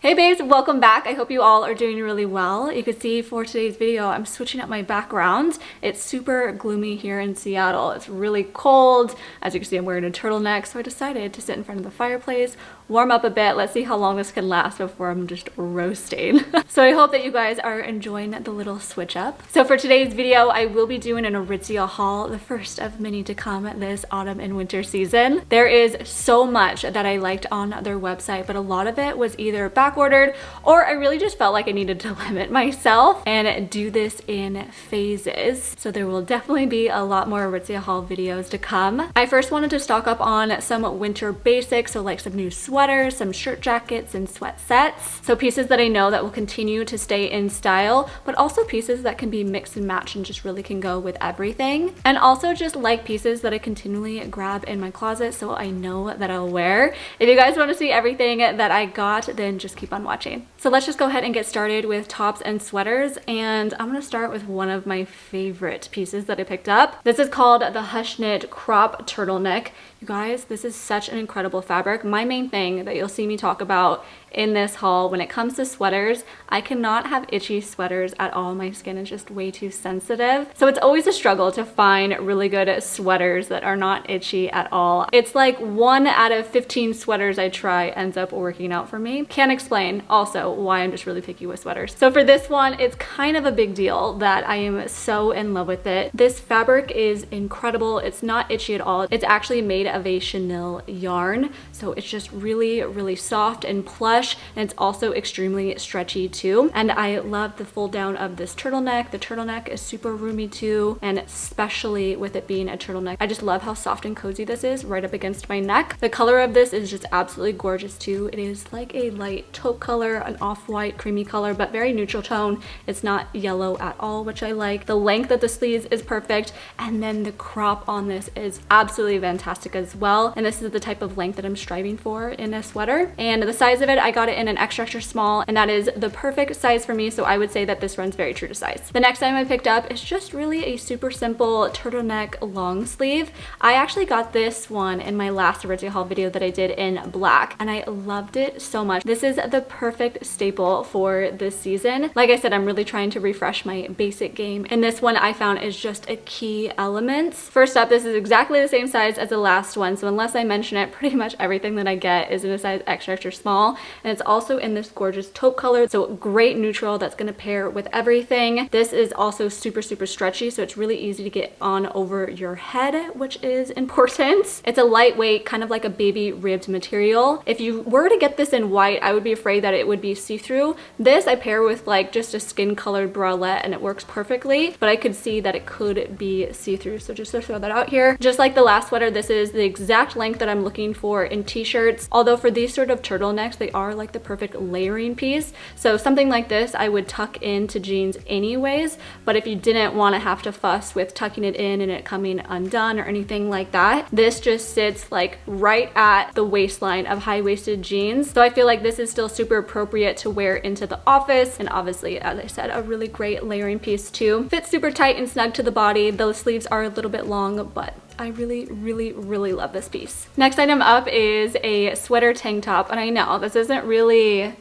Hey babes, welcome back. I hope you all are doing really well. You can see for today's video, I'm switching up my background. It's super gloomy here in Seattle. It's really cold. As you can see, I'm wearing a turtleneck, so I decided to sit in front of the fireplace, warm up a bit. Let's see how long this can last before I'm just roasting. So I hope that you guys are enjoying the little switch up. So for today's video, I will be doing an Aritzia haul, the first of many to come this autumn and winter season. There is so much that I liked on their website, but a lot of it was either back ordered or I really just felt like I needed to limit myself and do this in phases. So there will definitely be a lot more Aritzia haul videos to come. I first wanted to stock up on some winter basics, so like some new sweaters, some shirt jackets, and sweat sets. So pieces that I know that will continue to stay in style, but also pieces that can be mix and match and just really can go with everything. And also just like pieces that I continually grab in my closet so I know that I'll wear. If you guys want to see everything that I got, then just keep on watching. So let's just go ahead and get started with tops and sweaters, and I'm going to start with one of my favorite pieces that I picked up. This is called the Hush Knit Crop Turtleneck. You guys, this is such an incredible fabric. My main thing that you'll see me talk about in this haul when it comes to sweaters, I cannot have itchy sweaters at all. My skin is just way too sensitive. So it's always a struggle to find really good sweaters that are not itchy at all. It's like 1 out of 15 sweaters I try ends up working out for me. Can't explain also why I'm just really picky with sweaters. So for this one, it's kind of a big deal that I am so in love with it. This fabric is incredible. It's not itchy at all. It's actually made of a chenille yarn. So it's just really, really soft and plush. And it's also extremely stretchy too. And I love the fold down of this turtleneck. The turtleneck is super roomy too, and especially with it being a turtleneck, I just love how soft and cozy this is right up against my neck. The color of this is just absolutely gorgeous too. It is like a light taupe color, an off-white creamy color, but very neutral tone. It's not yellow at all, which I like. The length of the sleeves is perfect, and then the crop on this is absolutely fantastic as well. And this is the type of length that I'm striving for in a sweater. And the size of it, I got it in an extra small, and that is the perfect size for me, so I would say that this runs very true to size. The next item I picked up is just really a super simple turtleneck long sleeve. I actually got this one in my last Aritzia haul video that I did in black, and I loved it so much. This is the perfect staple for this season. Like I said, I'm really trying to refresh my basic game, and this one I found is just a key element. First up, this is exactly the same size as the last one, so unless I mention it, pretty much everything that I get is in a size extra small. And it's also in this gorgeous taupe color, so great neutral that's going to pair with everything. This is also super stretchy, so it's really easy to get on over your head, which is important. It's a lightweight, kind of like a baby ribbed material. If you were to get this in white, I would be afraid that it would be see-through. This I pair with like just a skin colored bralette and it works perfectly, but I could see that it could be see-through, so just to throw that out here. Just like the last sweater, this is the exact length that I'm looking for in t-shirts, although for these sort of turtlenecks, they are like the perfect layering piece. So something like this I would tuck into jeans anyways, but if you didn't want to have to fuss with tucking it in and it coming undone or anything like that, this just sits like right at the waistline of high-waisted jeans. So I feel like this is still super appropriate to wear into the office, and obviously, as I said, a really great layering piece too. Fits super tight and snug to the body. The sleeves are a little bit long, but I really love this piece. Next item up is a sweater tank top, and I know this isn't really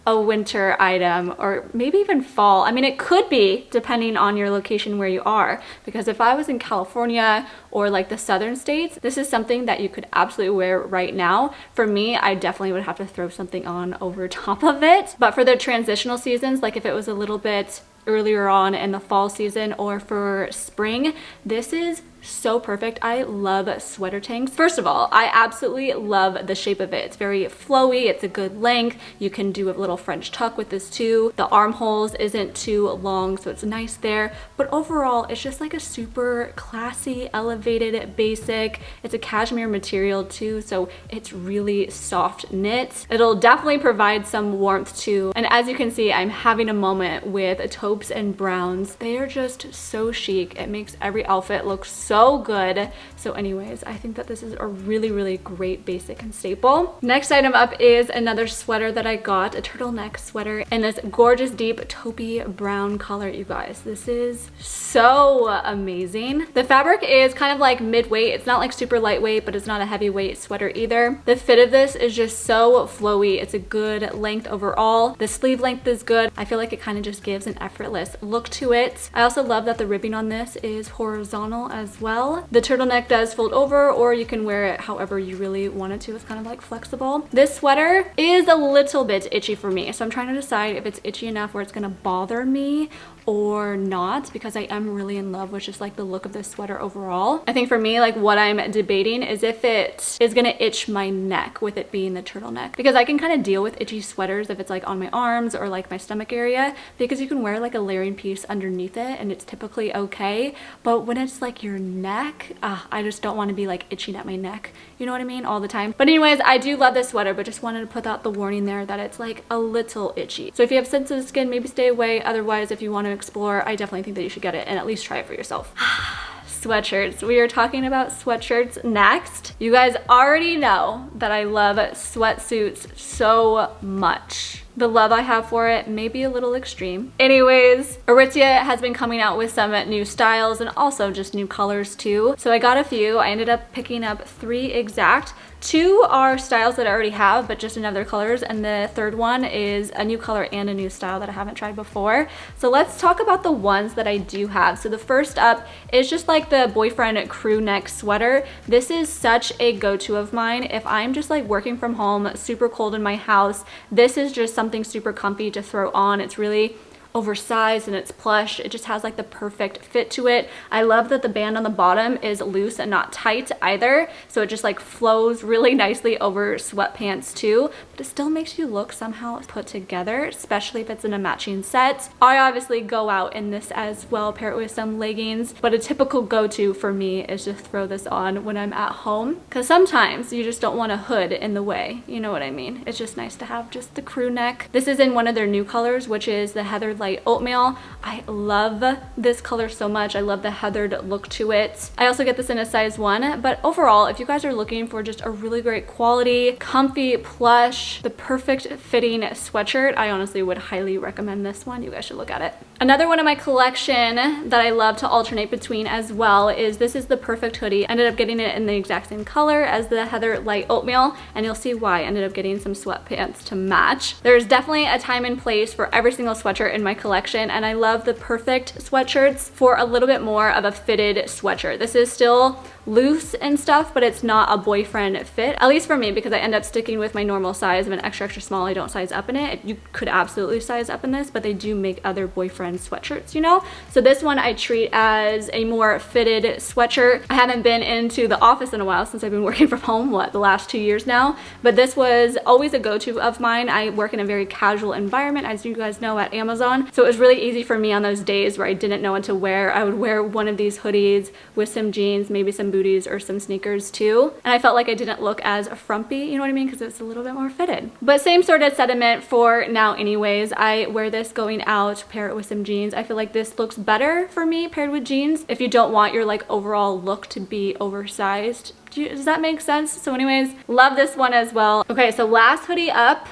a winter item, or maybe even fall. I mean, it could be depending on your location where you are, because if I was in California or like the southern states, this is something that you could absolutely wear right now. For me, I definitely would have to throw something on over top of it. But for the transitional seasons, like if it was a little bit earlier on in the fall season or for spring, this is so perfect. I love sweater tanks. First of all, I absolutely love the shape of it. It's very flowy, it's a good length. You can do a little French tuck with this too. The armholes isn't too long, so it's nice there. But overall, it's just like a super classy, elevated basic. It's a cashmere material too, so it's really soft knit. It'll definitely provide some warmth too. And as you can see, I'm having a moment with taupes and browns. They are just so chic. It makes every outfit look so so good. So anyways, I think that this is a really, really great basic and staple. Next item up is another sweater that I got, a turtleneck sweater in this gorgeous deep taupey brown color, you guys. This is so amazing. The fabric is kind of like mid-weight. It's not like super lightweight, but it's not a heavyweight sweater either. The fit of this is just so flowy. It's a good length overall. The sleeve length is good. I feel like it kind of just gives an effortless look to it. I also love that the ribbing on this is horizontal as well. The turtleneck does fold over, or you can wear it however you really want it to. It's kind of like flexible. This sweater is a little bit itchy for me, so I'm trying to decide if it's itchy enough where it's gonna bother me or not, because I am really in love with just like the look of this sweater overall. I think for me, like what I'm debating is if it is gonna itch my neck with it being the turtleneck, because I can kind of deal with itchy sweaters if it's like on my arms or like my stomach area, because you can wear like a layering piece underneath it and it's typically okay. But when it's like your neck, I just don't want to be like itching at my neck, you know what I mean, all the time. But anyways, I do love this sweater, but just wanted to put out the warning there that it's like a little itchy. So if you have sensitive skin, maybe stay away. Otherwise, if you want to explore, I definitely think that you should get it and at least try it for yourself. Sweatshirts. We are talking about sweatshirts next. You guys already know that I love sweatsuits so much. The love I have for it may be a little extreme. Anyways, Aritzia has been coming out with some new styles and also just new colors too. So I got a few. I ended up picking up 3 exact. 2 are styles that I already have, but just in other colors, and the third one is a new color and a new style that I haven't tried before. So let's talk about the ones that I do have. So the first up is just like the boyfriend crew neck sweater. This is such a go-to of mine. If I'm just like working from home, super cold in my house, this is just something super comfy to throw on. It's really oversized and it's plush. It just has like the perfect fit to it. I love that the band on the bottom is loose and not tight either, so it just like flows really nicely over sweatpants too, but it still makes you look somehow put together, especially if it's in a matching set. I obviously go out in this as well, pair it with some leggings, but a typical go-to for me is just throw this on when I'm at home, because sometimes you just don't want a hood in the way, you know what I mean? It's just nice to have just the crew neck. This is in one of their new colors, which is the Heather Light Oatmeal. I love this color so much. I love the heathered look to it. I also get this in a size 1, but overall, if you guys are looking for just a really great quality, comfy, plush, the perfect fitting sweatshirt, I honestly would highly recommend this one. You guys should look at it. Another one of my collection that I love to alternate between as well is this is the perfect hoodie. I ended up getting it in the exact same color as the Heather Light Oatmeal, and you'll see why. I ended up getting some sweatpants to match. There's definitely a time and place for every single sweatshirt in my collection, and I love the perfect sweatshirts for a little bit more of a fitted sweatshirt. This is still loose and stuff, but it's not a boyfriend fit, at least for me, because I end up sticking with my normal size of an extra small. I don't size up in it. You could absolutely size up in this, but they do make other boyfriend sweatshirts, you know? So this one I treat as a more fitted sweatshirt. I haven't been into the office in a while since I've been working from home, the last 2 years now, but this was always a go-to of mine. I work in a very casual environment, as you guys know, at Amazon, so it was really easy for me on those days where I didn't know what to wear. I would wear one of these hoodies with some jeans, maybe some booties or some sneakers too, and I felt like I didn't look as frumpy, you know what I mean, because it's a little bit more fitted. But same sort of sentiment for now anyways. I wear this going out, pair it with some jeans. I feel like this looks better for me paired with jeans if you don't want your like overall look to be oversized. Does that make sense? So anyways, love this one as well. Okay, so last hoodie up,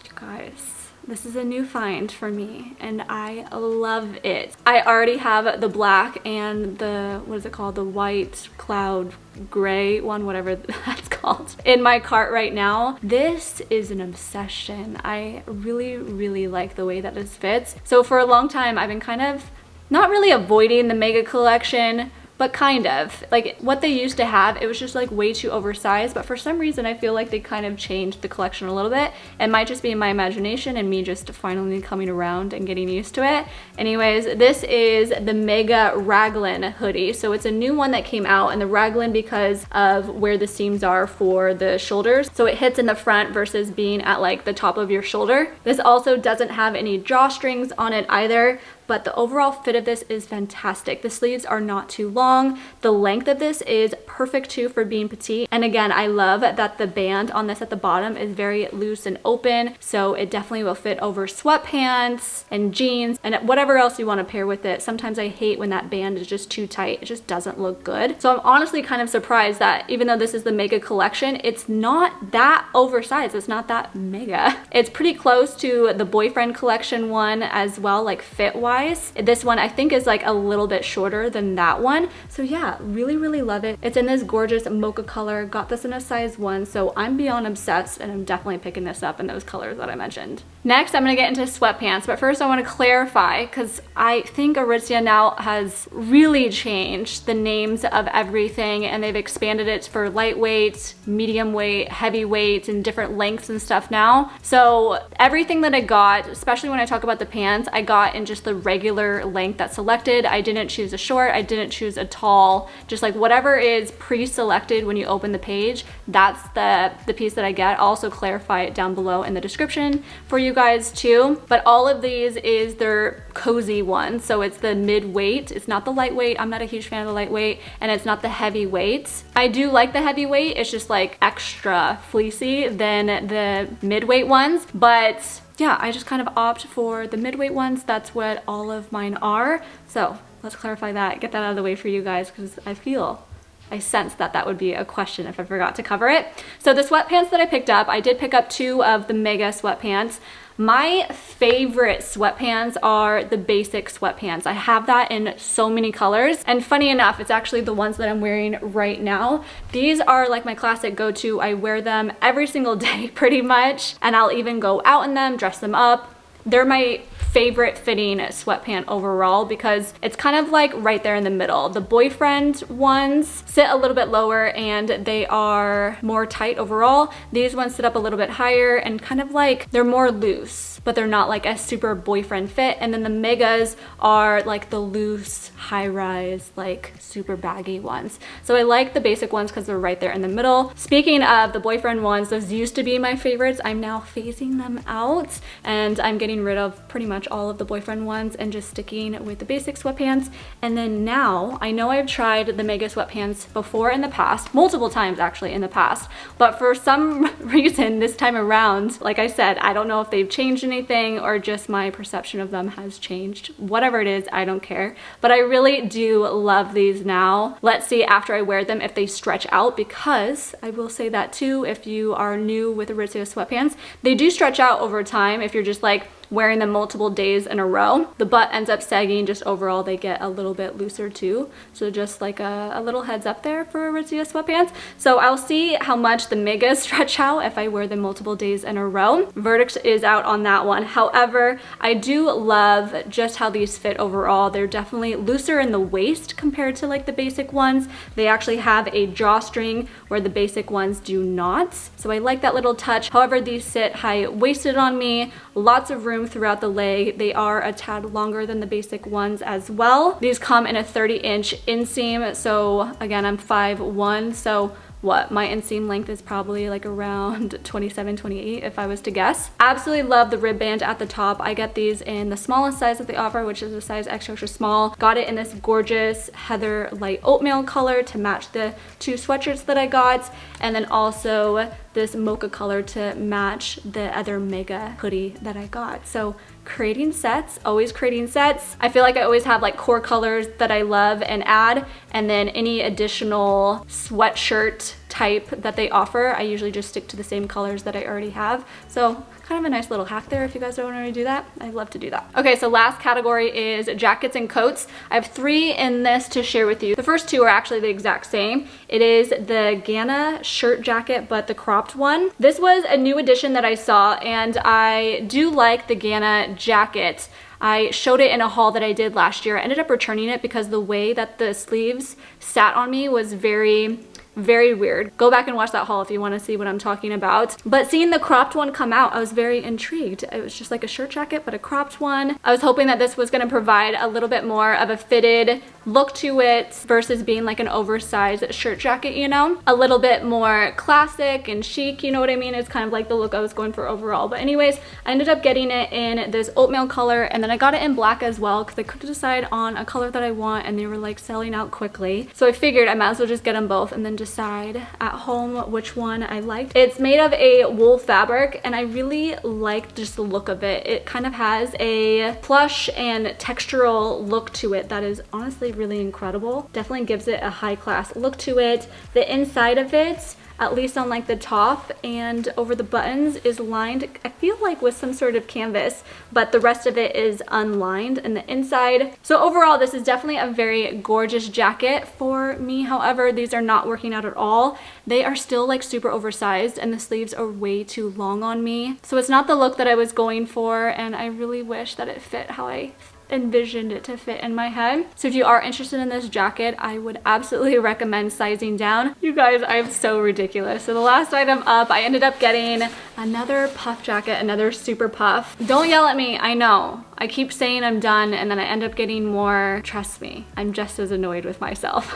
you guys. This is a new find for me and I love it. I already have the black and the, what is it called? The white cloud gray one, whatever that's called, in my cart right now. This is an obsession. I really, really like the way that this fits. So for a long time, I've been kind of not really avoiding the mega collection, but kind of. Like what they used to have, it was just like way too oversized, but for some reason I feel like they kind of changed the collection a little bit. It might just be in my imagination and me just finally coming around and getting used to it. Anyways, this is the Mega Raglan hoodie. So it's a new one that came out, and the raglan because of where the seams are for the shoulders. So it hits in the front versus being at like the top of your shoulder. This also doesn't have any drawstrings on it either, but the overall fit of this is fantastic. The sleeves are not too long. The length of this is perfect too for being petite. And again, I love that the band on this at the bottom is very loose and open, so it definitely will fit over sweatpants and jeans and whatever else you want to pair with it. Sometimes I hate when that band is just too tight. It just doesn't look good. So I'm honestly kind of surprised that even though this is the mega collection, it's not that oversized. It's not that mega. It's pretty close to the boyfriend collection one as well, like fit wise. This one I think is like a little bit shorter than that one. So yeah, really love it. It's in this gorgeous mocha color. Got this in a size 1, so I'm beyond obsessed, and I'm definitely picking this up in those colors that I mentioned. Next, I'm gonna get into sweatpants, but first I want to clarify, because I think Aritzia now has really changed the names of everything, and they've expanded it for lightweight, medium weight, heavyweight, and different lengths and stuff now. So everything that I got, especially when I talk about the pants, I got in just the regular length that's selected. I didn't choose a short, I didn't choose a tall, just like whatever is pre-selected when you open the page, that's the piece that I get. I'll also clarify it down below in the description for you guys too. But all of these is their cozy one, so it's the mid-weight. It's not the lightweight. I'm not a huge fan of the lightweight, and it's not the heavyweight. I do like the heavyweight. It's just like extra fleecy than the mid-weight ones, but yeah, I just kind of opt for the mid-weight ones. That's what all of mine are. So let's clarify that, get that out of the way for you guys, because I sense that that would be a question if I forgot to cover it. So the sweatpants that I picked up, I did pick up 2 of the mega sweatpants. My favorite sweatpants are the basic sweatpants. I have that in so many colors, and funny enough, it's actually the ones that I'm wearing right now. These are like my classic go-to. I wear them every single day pretty much, and I'll even go out in them, dress them up. They're my favorite fitting sweatpant overall because it's kind of like right there in the middle. The boyfriend ones sit a little bit lower and they are more tight overall. These ones sit up a little bit higher and kind of like they're more loose, but they're not like a super boyfriend fit. And then the megas are like the loose, high-rise, like super baggy ones. So I like the basic ones because they're right there in the middle. Speaking of the boyfriend ones, those used to be my favorites. I'm now phasing them out and I'm getting rid of pretty much all of the boyfriend ones and just sticking with the basic sweatpants. And then now, I know I've tried the mega sweatpants before in the past, multiple times actually in the past, but for some reason this time around, like I said, I don't know if they've changed anything or just my perception of them has changed. Whatever it is, I don't care. But I really do love these now. Let's see after I wear them if they stretch out, because I will say that too, if you are new with Aritzia sweatpants, they do stretch out over time if you're just like wearing them multiple days in a row. The butt ends up sagging, just overall they get a little bit looser too. So just like a little heads up there for Aritzia sweatpants. So I'll see how much the megas stretch out if I wear them multiple days in a row. Verdict is out on that one. However, I do love just how these fit overall. They're definitely looser in the waist compared to like the basic ones. They actually have a drawstring where the basic ones do not. So I like that little touch. However, these sit high-waisted on me. Lots of room throughout the leg. They are a tad longer than the basic ones as well. These come in a 30-inch inseam. So again, I'm 5'1", so what, my inseam length is probably like around 27, 28 if I was to guess. Absolutely love the rib band at the top. I get these in the smallest size that they offer, which is a size extra small. Got it in this gorgeous heather light oatmeal color to match the 2 sweatshirts that I got, and then also this mocha color to match the other mega hoodie that I got. So creating sets, always creating sets. I feel like I always have like core colors that I love and add, and then any additional sweatshirt type that they offer, I usually just stick to the same colors that I already have. So kind of a nice little hack there if you guys don't want to do that. I love to do that. Okay, so last category is jackets and coats. I have 3 in this to share with you. The first 2 are actually the exact same. It is the Ghana shirt jacket, but the cropped one. This was a new addition that I saw, and I do like the Ghana jacket. I showed it in a haul that I did last year. I ended up returning it because the way that the sleeves sat on me was very Very weird. Go back and watch that haul if you want to see what I'm talking about. But seeing the cropped one come out, I was very intrigued. It was just like a shirt jacket, but a cropped one. I was hoping that this was going to provide a little bit more of a fitted look to it versus being like an oversized shirt jacket, you know? A little bit more classic and chic, you know what I mean? It's kind of like the look I was going for overall. But anyways, I ended up getting it in this oatmeal color, and then I got it in black as well because I couldn't decide on a color that I want, and they were like selling out quickly. So I figured I might as well just get them both and then decide at home which one I liked. It's made of a wool fabric, and I really liked just the look of it. It kind of has a plush and textural look to it that is honestly really incredible. Definitely gives it a high class look to it. The inside of it, at least on like the top and over the buttons, is lined, I feel like, with some sort of canvas, but the rest of it is unlined in the inside. So overall, this is definitely a very gorgeous jacket for me. However, these are not working out at all. They are still like super oversized, and the sleeves are way too long on me. So it's not the look that I was going for, and I really wish that it fit how I envisioned it to fit in my head. So if you are interested in this jacket, I would absolutely recommend sizing down. You guys, I'm so ridiculous. So the last item up, I ended up getting another puff jacket, another super puff. Don't yell at me, I know. I keep saying I'm done, and then I end up getting more. Trust me, I'm just as annoyed with myself.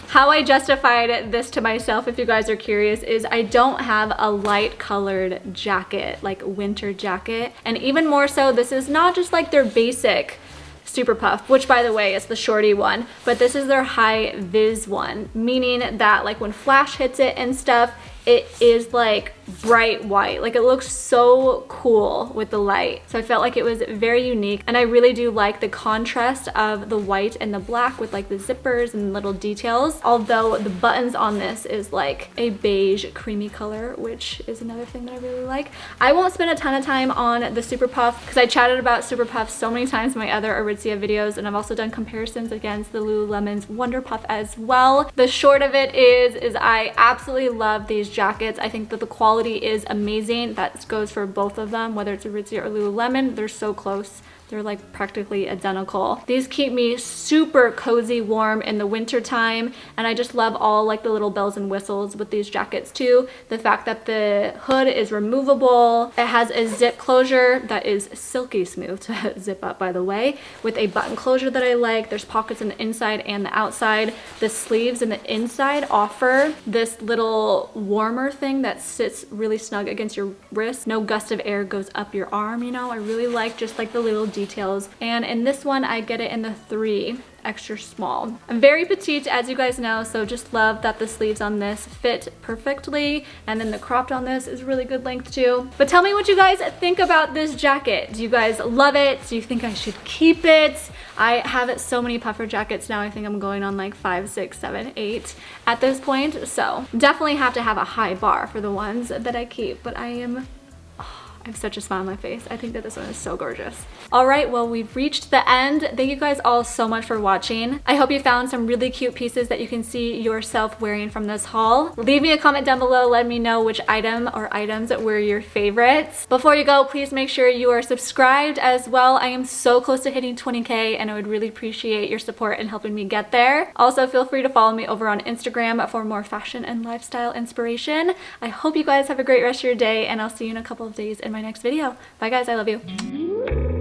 How I justified this to myself, if you guys are curious, is I don't have a light colored jacket, like winter jacket. And even more so, this is not just like their basic super puff, which by the way is the shorty one, but this is their high vis one, meaning that like when flash hits it and stuff, it is like bright white. Like it looks so cool with the light. So I felt like it was very unique, and I really do like the contrast of the white and the black with like the zippers and little details, although the buttons on this is like a beige creamy color, which is another thing that I really like. I won't spend a ton of time on the super puff because I chatted about super puff so many times in my other Aritzia videos, and I've also done comparisons against the Lululemon's Wonder Puff as well. The short of it is I absolutely love these jackets. I think that the quality is amazing. That goes for both of them, whether it's Aritzia or Lululemon. They're so close. They're like practically identical. These keep me super cozy warm in the winter time, and I just love all like the little bells and whistles with these jackets too. The fact that the hood is removable. It has a zip closure that is silky smooth to zip up, by the way, with a button closure that I like. There's pockets in the inside and the outside. The sleeves in the inside offer this little warmer thing that sits really snug against your wrist. No gust of air goes up your arm, you know. I really like just like the little details. And in this one, I get it in the 3 extra small. I'm very petite, as you guys know, so just love that the sleeves on this fit perfectly, and then the cropped on this is really good length too. But tell me what you guys think about this jacket. Do you guys love it? Do you think I should keep it? I have so many puffer jackets now. I think I'm going on like 5, 6, 7, 8 at this point, so definitely have to have a high bar for the ones that I keep. But I have such a smile on my face. I think that this one is so gorgeous. All right, well, we've reached the end. Thank you guys all so much for watching. I hope you found some really cute pieces that you can see yourself wearing from this haul. Leave me a comment down below. Let me know which item or items were your favorites. Before you go, please make sure you are subscribed as well. I am so close to hitting 20K, and I would really appreciate your support in helping me get there. Also, feel free to follow me over on Instagram for more fashion and lifestyle inspiration. I hope you guys have a great rest of your day, and I'll see you in a couple of days in my next video. Bye guys, I love you.